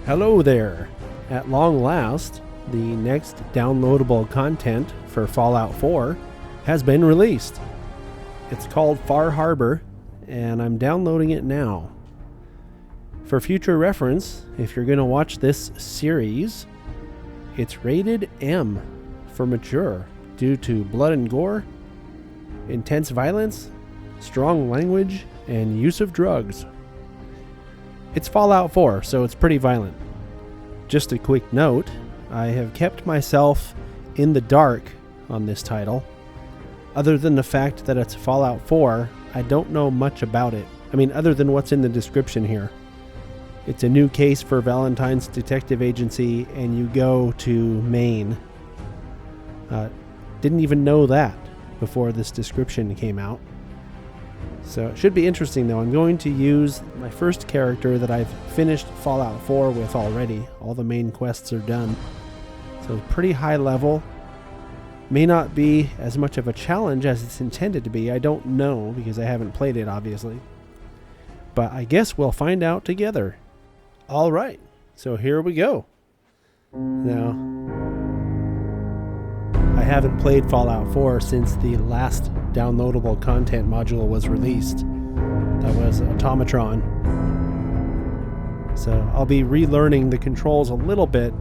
Hello there! At long last, the next downloadable content for Fallout 4 has been released. It's called Far Harbor, and I'm downloading it now. For future reference, if you're going to watch this series, it's rated M for mature due to blood and gore, intense violence, strong language, and use of drugs. It's Fallout 4, so it's pretty violent. Just a quick note, I have kept myself in the dark on this title. Other than the fact that it's Fallout 4, I don't know much about it. I mean, other than what's in the description here. It's a new case for Valentine's Detective Agency, and you go to Maine. Didn't even know that before this description came out. So it should be interesting though. I'm going to use my first character that I've finished Fallout 4 with already. All the main quests are done. So pretty high level. May not be as much of a challenge as it's intended to be. I don't know because I haven't played it obviously. But I guess we'll find out together. Alright, so here we go. Now, I haven't played Fallout 4 since the last downloadable content module was released. That was Automatron. So I'll be relearning the controls a little bit.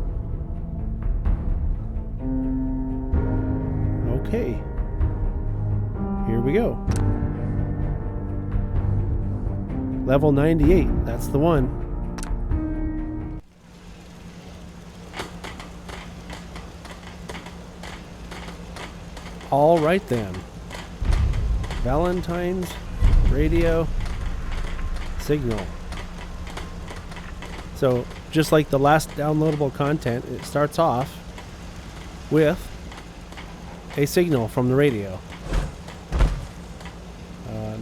Okay. Here we go. Level 98, that's the one. All right then. Valentine's radio signal. So, just like the last downloadable content, it starts off with a signal from the radio.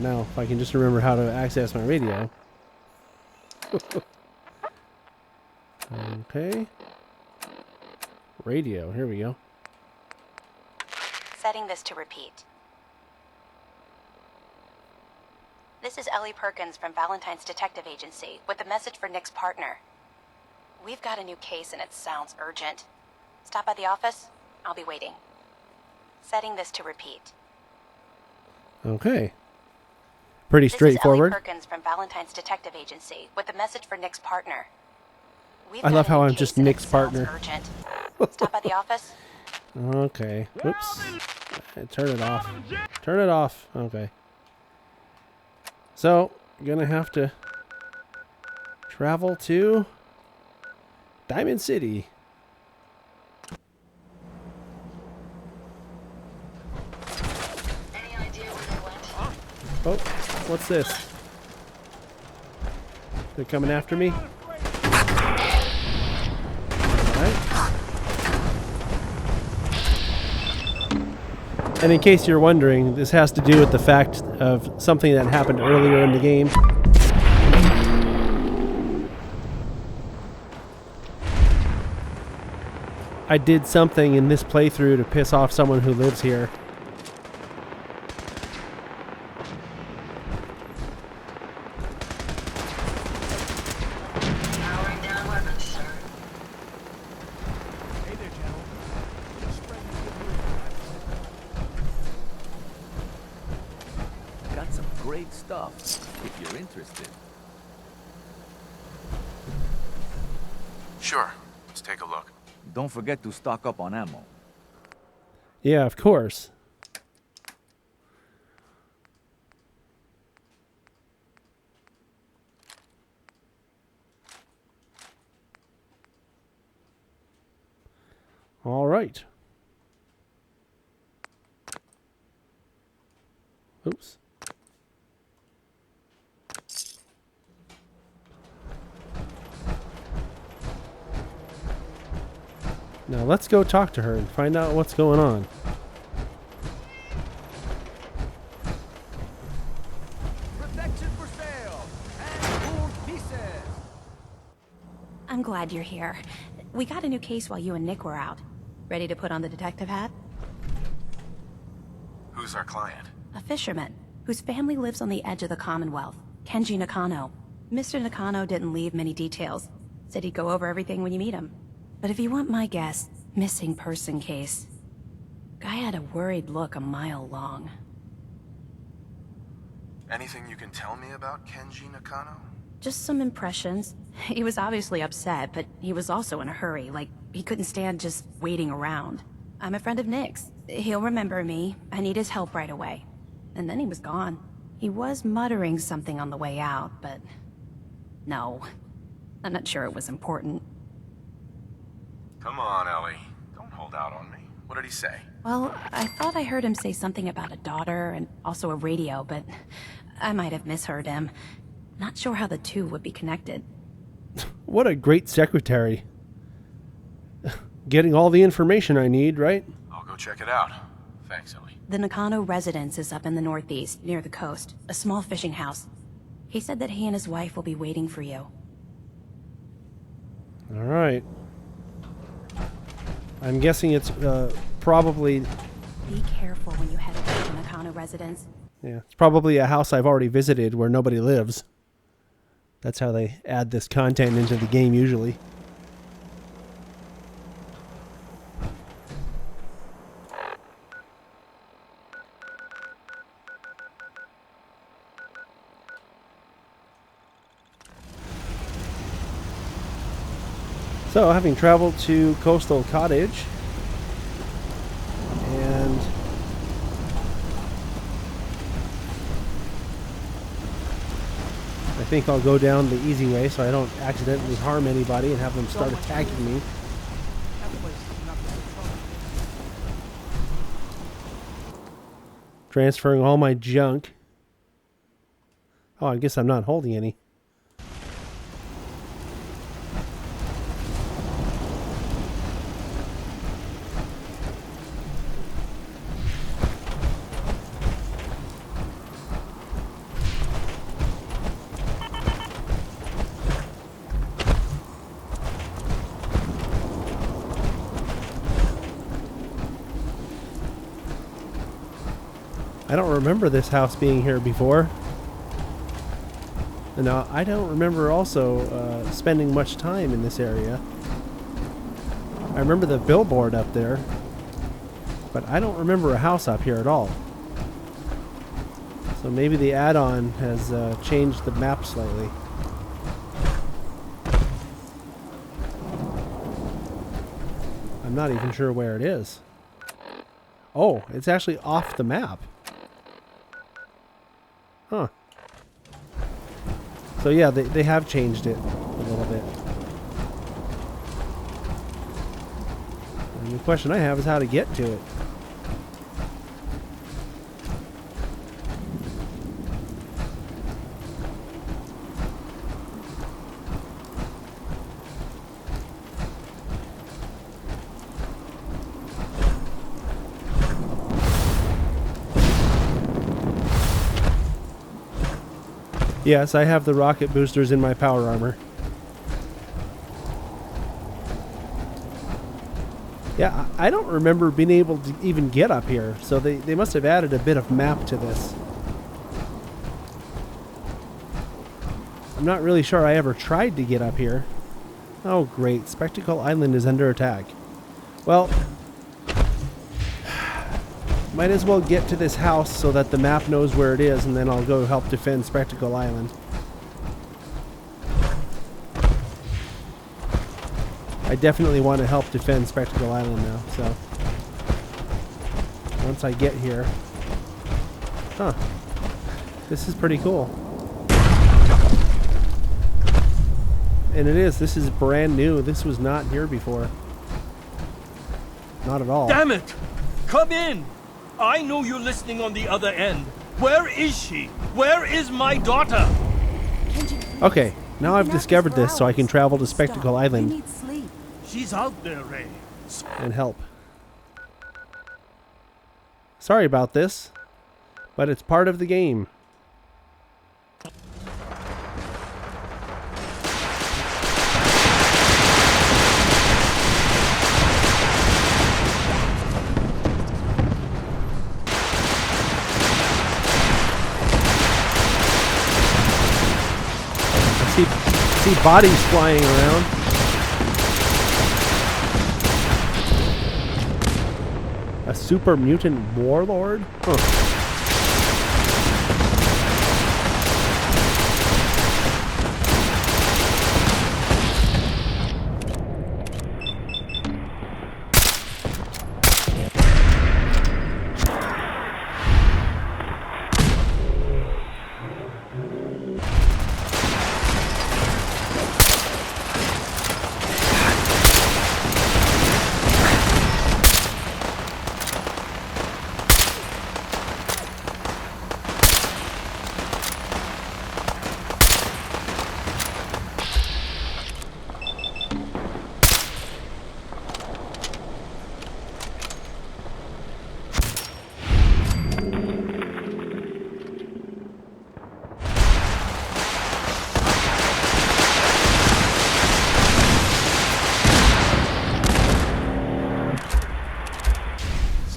Now, if I can just remember how to access my radio. Okay. Radio, here we go. Setting this to repeat. This is Ellie Perkins from Valentine's Detective Agency with a message for Nick's partner. We've got a new case and it sounds urgent. Stop by the office. I'll be waiting. Setting this to repeat. Okay. Pretty straightforward. This is Ellie Perkins from Valentine's Detective Agency with a message for Nick's partner. I love how I'm just Nick's partner. Urgent. Stop by the office. Okay. Whoops. Turn it off. Turn it off. Okay. So, you're gonna have to travel to Diamond City. Any idea where they went? Oh, what's this? They're coming after me? And in case you're wondering, this has to do with the fact of something that happened earlier in the game. I did something in this playthrough to piss off someone who lives here. Great stuff, if you're interested. Sure. Let's take a look. Don't forget to stock up on ammo. Yeah, of course. All right. Oops. Now let's go talk to her and find out what's going on. Protection for sale and gold pieces. I'm glad you're here. We got a new case while you and Nick were out. Ready to put on the detective hat? Who's our client? A fisherman whose family lives on the edge of the Commonwealth, Kenji Nakano. Mr. Nakano didn't leave many details, Said he'd go over everything when you meet him. But if you want my guess, missing person case. Guy had a worried look a mile long. Anything you can tell me about Kenji Nakano? Just some impressions. He was obviously upset, but he was also in a hurry, like he couldn't stand just waiting around. I'm a friend of Nick's. He'll remember me. I need his help right away. And then he was gone. He was muttering something on the way out, but... no. I'm not sure it was important. Come on, Ellie. Don't hold out on me. What did he say? Well, I thought I heard him say something about a daughter and also a radio, but I might have misheard him. Not sure how the two would be connected. What a great secretary. Getting all the information I need, right? I'll go check it out. Thanks, Ellie. The Nakano residence is up in the northeast, near the coast. A small fishing house. He said that he and his wife will be waiting for you. All right. I'm guessing it's probably... Be careful when you head to the Nakano residence. Yeah, it's probably a house I've already visited where nobody lives. That's how they add this content into the game usually. So, having traveled to Coastal Cottage, and I think I'll go down the easy way so I don't accidentally harm anybody and have them start attacking me. Transferring all my junk. Oh, I guess I'm not holding any. I don't remember this house being here before. And I don't remember also spending much time in this area. I remember the billboard up there, but I don't remember a house up here at all. So maybe the add-on has changed the map slightly. I'm not even sure where it is. Oh, it's actually off the map. Huh. So yeah, they have changed it a little bit. And the question I have is how to get to it. Yes, I have the rocket boosters in my power armor. Yeah, I don't remember being able to even get up here, so they must have added a bit of map to this. I'm not really sure I ever tried to get up here. Oh great, Spectacle Island is under attack. Well, might as well get to this house so that the map knows where it is, and then I'll go help defend Spectacle Island. I definitely want to help defend Spectacle Island now, so once I get here. Huh. This is pretty cool. And it is. This is brand new. This was not here before. Not at all. Damn it! Come in! I know you're listening on the other end. Where is she? Where is my daughter? Okay, now I've discovered this so I can travel to Spectacle Island She's out there, Ray. and help. Sorry about this, but it's part of the game. See bodies flying around. super mutant warlord? Huh.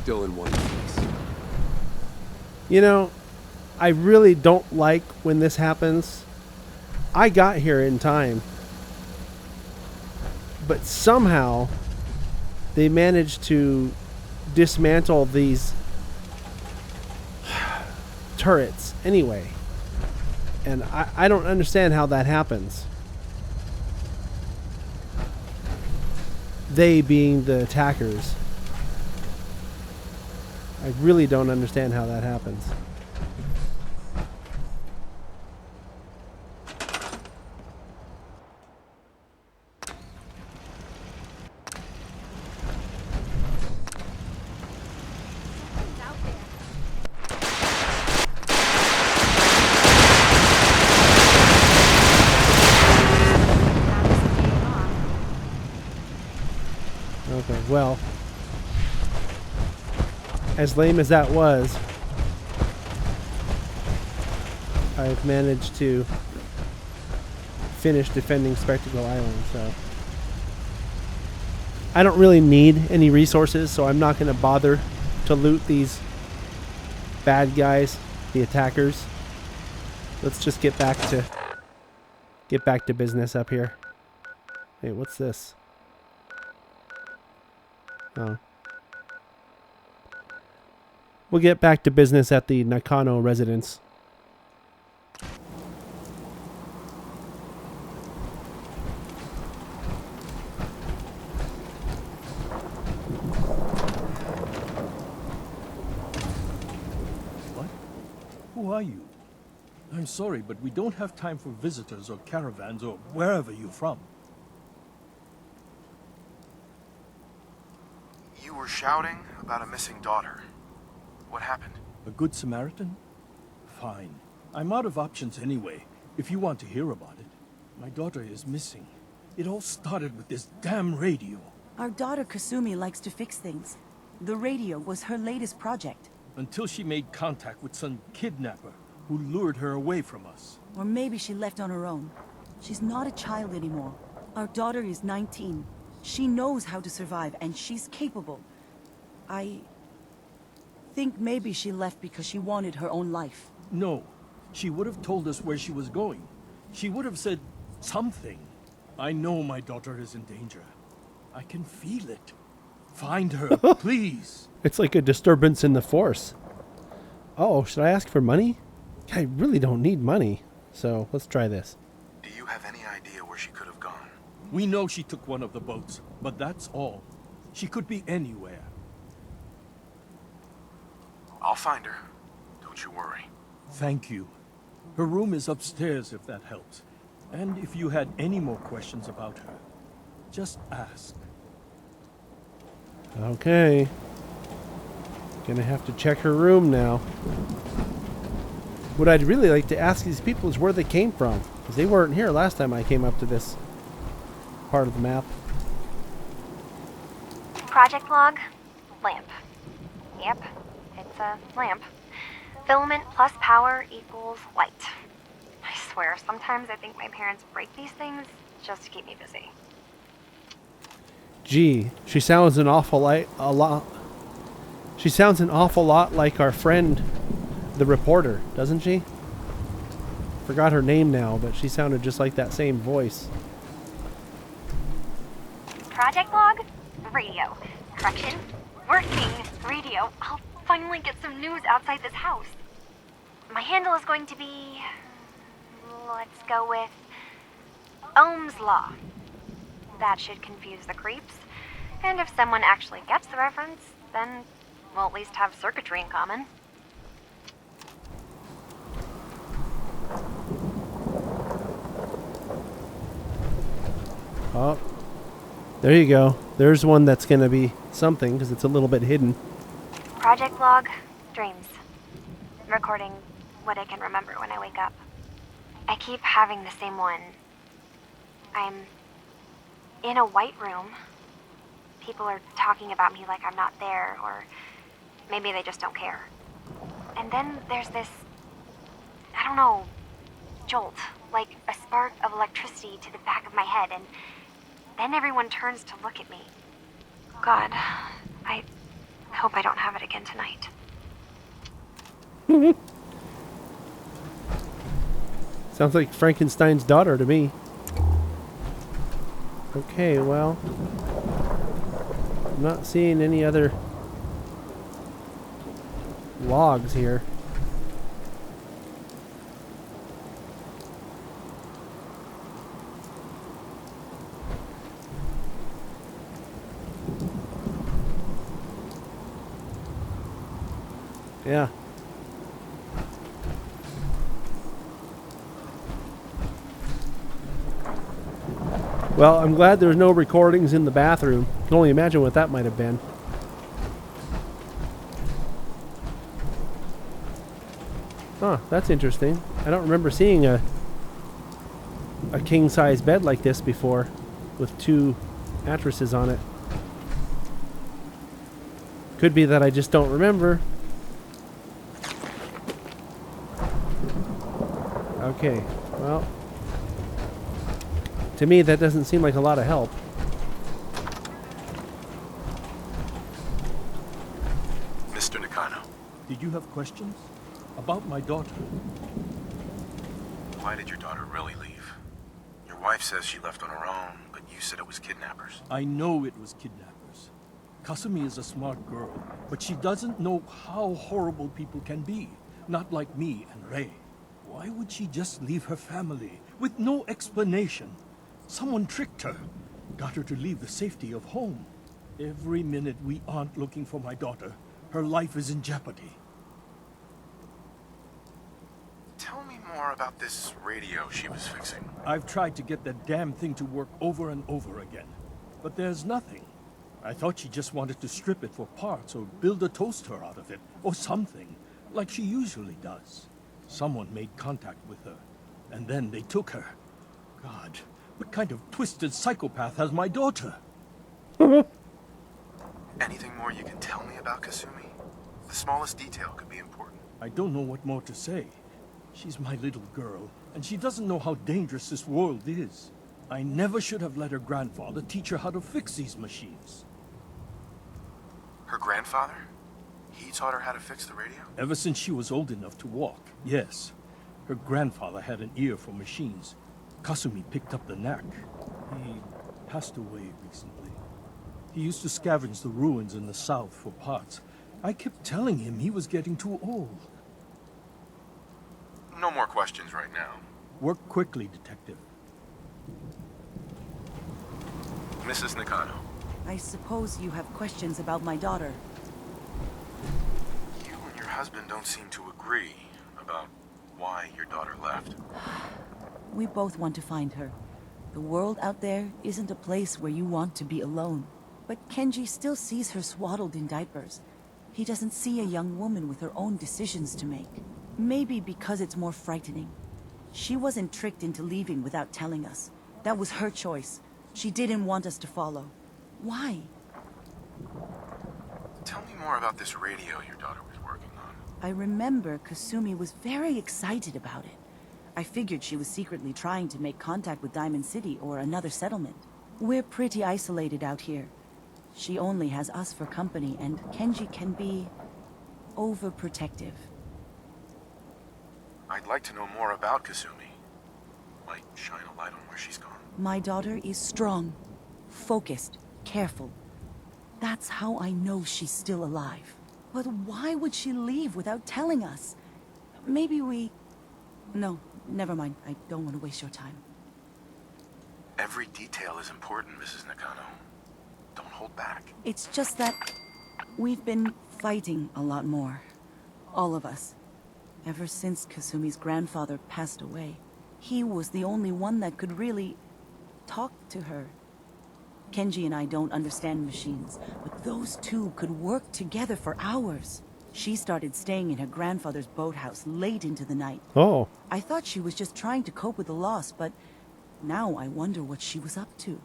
Still in one piece. You know, I really don't like when this happens. I got here in time. But somehow they managed to dismantle these turrets anyway. And I don't understand how that happens. They being the attackers. I really don't understand how that happens. Okay, well, as lame as that was, I've managed to finish defending Spectacle Island, so I don't really need any resources, so I'm not going to bother to loot these bad guys, the attackers. Let's just get back to business up here. Hey, what's this? Oh. We'll get back to business at the Nakano residence. What? Who are you? I'm sorry, but we don't have time for visitors or caravans or wherever you're from. You were shouting about a missing daughter. What happened? A good Samaritan? Fine. I'm out of options anyway, if you want to hear about it. My daughter is missing. It all started with this damn radio. Our daughter Kasumi likes to fix things. The radio was her latest project. Until she made contact with some kidnapper who lured her away from us. Or maybe she left on her own. She's not a child anymore. Our daughter is 19. She knows how to survive, and she's capable. I think maybe she left because she wanted her own life. No. She would have told us where she was going. She would have said something. I know my daughter is in danger. I can feel it. Find her, please. It's like a disturbance in the force. Oh, should I ask for money? I really don't need money. So let's try this. Do you have any idea where she could have gone? We know she took one of the boats, but that's all. She could be anywhere. I'll find her. Don't you worry. Thank you. Her room is upstairs if that helps. And if you had any more questions about her, just ask. Okay. Gonna have to check her room now. What I'd really like to ask these people is where they came from. Because they weren't here last time I came up to this part of the map. Project log, lamp. Yep, it's a lamp. Filament plus power equals light. I swear, sometimes I think my parents break these things just to keep me busy. Gee, she sounds an awful lot. She sounds an awful lot like our friend, the reporter, doesn't she? Forgot her name now, but she sounded just like that same voice. Project log, radio. Correction, Working radio. I'll finally get some news outside this house. My handle is going to be... let's go with... Ohm's Law. That should confuse the creeps. And if someone actually gets the reference, then we'll at least have circuitry in common. Oh, there you go. There's one that's going to be something because it's a little bit hidden. Project log, dreams. Recording what I can remember when I wake up. I keep having the same one. I'm in a white room. People are talking about me like I'm not there, or maybe they just don't care. And then there's this, I don't know, jolt, like a spark of electricity to the back of my head, and then everyone turns to look at me. God, I hope I don't have it again tonight. Sounds like Frankenstein's daughter to me. Okay, well, I'm not seeing any other logs here. Yeah. Well, I'm glad there's no recordings in the bathroom. I can only imagine what that might have been. Huh, that's interesting. I don't remember seeing a king-size bed like this before with 2 mattresses on it. Could be that I just don't remember. Okay, well, to me that doesn't seem like a lot of help. Mr. Nakano, Did you have questions? About my daughter? why did your daughter really leave? Your wife says she left on her own, but you said it was kidnappers. I know it was kidnappers. Kasumi is a smart girl, but she doesn't know how horrible people can be. Not like me and Rei. Why would she just leave her family with no explanation? Someone tricked her, got her to leave the safety of home. Every minute we aren't looking for my daughter, her life is in jeopardy. Tell me more about this radio she was fixing. I've tried to get that damn thing to work over and over again, but there's nothing. I thought she just wanted to strip it for parts or build a toaster out of it, or something, like she usually does. Someone made contact with her, and then they took her. God, what kind of twisted psychopath has my daughter? Anything more you can tell me about Kasumi? The smallest detail could be important. I don't know what more to say. She's my little girl, and she doesn't know how dangerous this world is. I never should have let her grandfather teach her how to fix these machines. Her grandfather? He taught her how to fix the radio? Ever since she was old enough to walk, yes. Her grandfather had an ear for machines. Kasumi picked up the knack. He passed away recently. He used to scavenge the ruins in the south for parts. I kept telling him he was getting too old. No more questions right now. Work quickly, Detective. Mrs. Nakano, I suppose you have questions about my daughter. you and your husband don't seem to agree about why your daughter left. We both want to find her. The world out there isn't a place where you want to be alone. But Kenji still sees her swaddled in diapers. He doesn't see a young woman with her own decisions to make. Maybe because it's more frightening. She wasn't tricked into leaving without telling us. That was her choice. She didn't want us to follow. Why? Tell me more about this radio your daughter was working on. I remember Kasumi was very excited about it. I figured she was secretly trying to make contact with Diamond City or another settlement. We're pretty isolated out here. She only has us for company, and Kenji can be overprotective. I'd like to know more about Kasumi. Might shine a light on where she's gone. My daughter is strong, focused, careful. That's how I know she's still alive. But why would she leave without telling us? Maybe we... No, never mind. I don't want to waste your time. Every detail is important, Mrs. Nakano. Don't hold back. It's just that we've been fighting a lot more. All of us. Ever since Kasumi's grandfather passed away. He was the only one that could really talk to her. Kenji and I don't understand machines, but those two could work together for hours. She started staying in her grandfather's boathouse late into the night. Oh. I thought she was just trying to cope with the loss, but now I wonder what she was up to.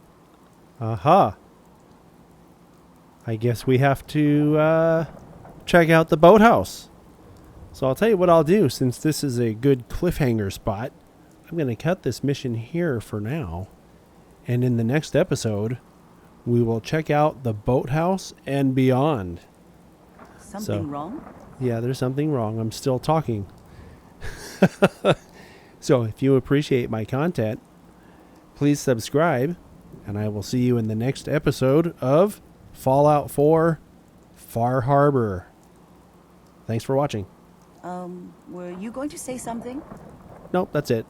Aha. I guess we have to check out the boathouse. So I'll tell you what I'll do, since this is a good cliffhanger spot. I'm going to cut this mission here for now. And in the next episode, we will check out the boathouse and beyond. Something wrong? Yeah, there's something wrong. I'm still talking. So if you appreciate my content, please subscribe. And I will see you in the next episode of Fallout 4 Far Harbor. Thanks for watching. Were you going to say something? Nope, that's it.